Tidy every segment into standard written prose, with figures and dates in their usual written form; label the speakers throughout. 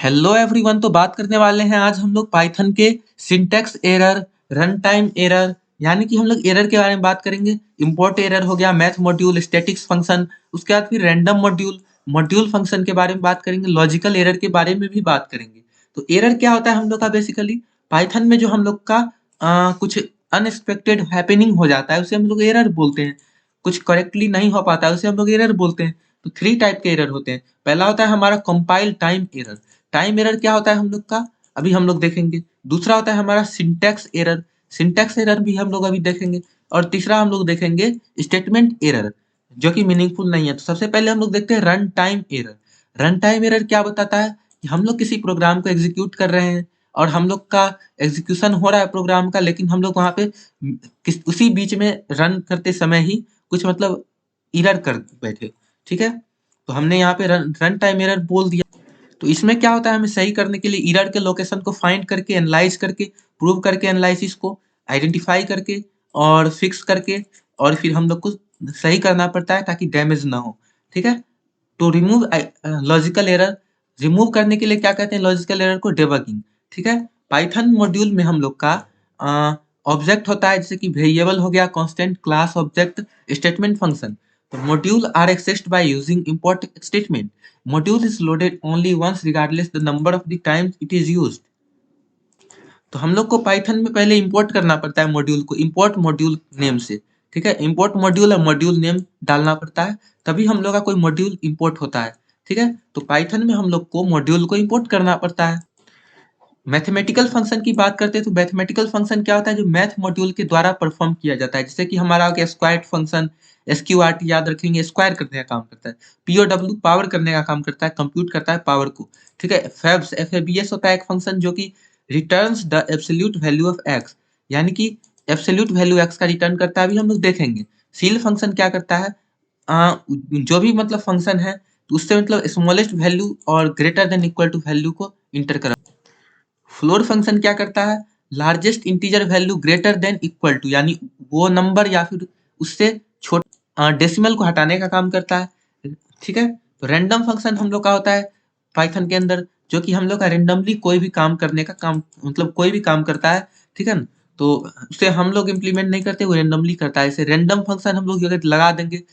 Speaker 1: Hello everyone. तो बात करने वाले हैं आज हम लोग पाइथन के syntax error, run time error, यानी कि हम लोग एरर के बारे में बात करेंगे। इंपोर्ट एरर हो गया, मैथ मॉड्यूल, स्टैटिक्स फंक्शन, उसके बाद फिर रैंडम मॉड्यूल, मॉड्यूल फंक्शन के बारे में बात करेंगे, लॉजिकल एरर के बारे में भी बात करेंगे। तो एरर क्या होता है हम लोग का? बेसिकली पाइथन में जो हम लोग का कुछ अनएक्सपेक्टेड हैपनिंग हो जाता है उसे हम लोग एरर बोलते हैं। कुछ करेक्टली नहीं हो पाता है उसे हम लोग एरर बोलते हैं। तो 3 टाइप के एरर होते हैं। पहला होता है हमारा compile time error. Time error क्या होता है हम लोग का, अभी हम लोग देखेंगे। दूसरा होता है हमारा सिंटैक्स एरर। सिंटैक्स एरर भी हम लोग अभी देखेंगे। और तीसरा हम लोग देखेंगे स्टेटमेंट एरर, जो कि मीनिंगफुल नहीं है। तो सबसे पहले हम लोग देखते हैं run time error. Run time error क्या बताता है कि हम लोग किसी प्रोग्राम को एग्जीक्यूट कर रहे हैं और हम लोग का एग्जीक्यूशन हो रहा है प्रोग्राम का, लेकिन हम लोग वहां पे उसी बीच में रन करते समय ही कुछ मतलब एरर कर बैठे। ठीक है, तो हमने यहाँ पे रन टाइम एरर बोल दिया। तो इसमें क्या होता है, हमें सही करने के लिए एरर के लोकेशन को फाइंड करके, एनालाइज करके, प्रूव करके, एनालिसिस को आइडेंटिफाई करके और फिक्स करके, और फिर हम लोग को सही करना पड़ता है ताकि डैमेज ना हो। ठीक है, तो रिमूव लॉजिकल एरर, रिमूव करने के लिए क्या कहते हैं लॉजिकल एरर को? डेबगिंग। ठीक है, पाइथन मॉड्यूल में हम लोग का ऑब्जेक्ट होता है, जैसे कि वेरिएबल हो गया, constant, class, object, statement, function. तो module are accessed by using import statement. Module is loaded only once regardless the number of the times it is used। तो हम लोग को पाइथन में पहले इंपोर्ट करना पड़ता है मॉड्यूल को, इंपोर्ट मॉड्यूल नेम से। ठीक है, इंपोर्ट मॉड्यूल और मॉड्यूल नेम डालना पड़ता है, तभी हम लोग का कोई मॉड्यूल इंपोर्ट होता है। ठीक है, तो पाइथन में हम लोग को मॉड्यूल को इंपोर्ट करना पड़ता है। मैथमेटिकल फंक्शन की बात करते हैं तो मैथमेटिकल फंक्शन क्या होता है? जो मैथ मॉड्यूल के द्वारा परफॉर्म किया जाता है। जैसे कि हमारा हो गया स्क्वायर फंक्शन, SQRT याद रखेंगे, स्क्वायर करने का काम करता है। POW पावर करने का काम करता है, कंप्यूट करता है पावर को। ठीक है, फैब्स FABS होता है एक फंक्शन जो कि returns the absolute value of x, यानी कि एब्सोल्यूट वैल्यू एक्स का रिटर्न करता है, अभी हम लोग देखेंगे। सील फंक्शन क्या करता है? जो भी मतलब फंक्शन है तो उससे मतलब स्मॉलेस्ट वैल्यू और greater than equal to value को इंटर करा। फ्लोर फंक्शन क्या करता है? Largest integer value greater than equal to, यानी वो नंबर या फिर उससे छोटा डेसिमल को हटाने का काम करता है। ठीक है, तो रैंडम फंक्शन हम लोग का होता है पाइथन के अंदर, जो कि हम लोग का रेंडमली कोई भी काम करने का काम, मतलब कोई भी काम करता है। ठीक है ना, तो उसे हम लोग इम्प्लीमेंट नहीं करते, वो रेंडमली करता है। इसे रैंडम फंक्शन हम लोग अगर लगा देंगे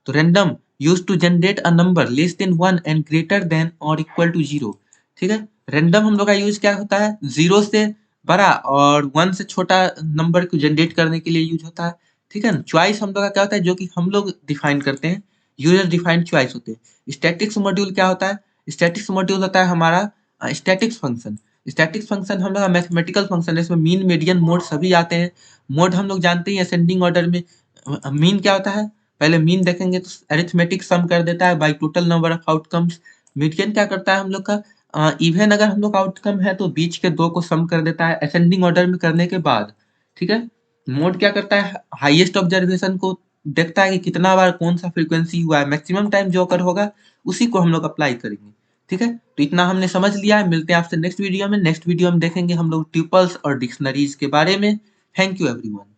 Speaker 1: तो random use to generate a number less than 1 and greater than और इक्वल टू 0। ठीक है, रैंडम हम लोग का यूज क्या होता है? 0 से बड़ा और 1 से छोटा नंबर को जनरेट करने के लिए यूज होता है। ठीक है ना, चॉइस हम लोग का क्या होता है? जो कि हम लोग डिफाइन करते हैं, यूजर डिफाइंड चॉइस होते हैं। स्टैटिक्स मॉड्यूल क्या होता है? स्टैटिक्स मॉड्यूल होता है हमारा स्टैटिक्स फंक्शन। स्टैटिक्स फंक्शन हम लोग का मैथमेटिकल फंक्शन है, इसमें मीन, मीडियन, मोड सभी आते हैं। मोड हम लोग जानते ही असेंडिंग ऑर्डर में। मीन क्या होता है? पहले मीन देखेंगे तो अरिथमेटिक सम कर देता है by total number of outcomes. Median क्या करता है हम लोग का? इवन अगर हम लोग आउटकम है तो बीच के दो को सम कर देता है असेंडिंग ऑर्डर में करने के बाद। ठीक है, मोड क्या करता है? हाईएस्ट ऑब्जर्वेशन को देखता है कि कितना बार कौन सा फ्रीक्वेंसी हुआ है, मैक्सिमम टाइम जो अगर होगा उसी को हम लोग अप्लाई करेंगे। ठीक है, तो इतना हमने समझ लिया है। मिलते हैं आपसे नेक्स्ट वीडियो में। नेक्स्ट वीडियो में देखेंगे हम लोग ट्यूपल्स और डिक्शनरीज के बारे में। Thank you everyone.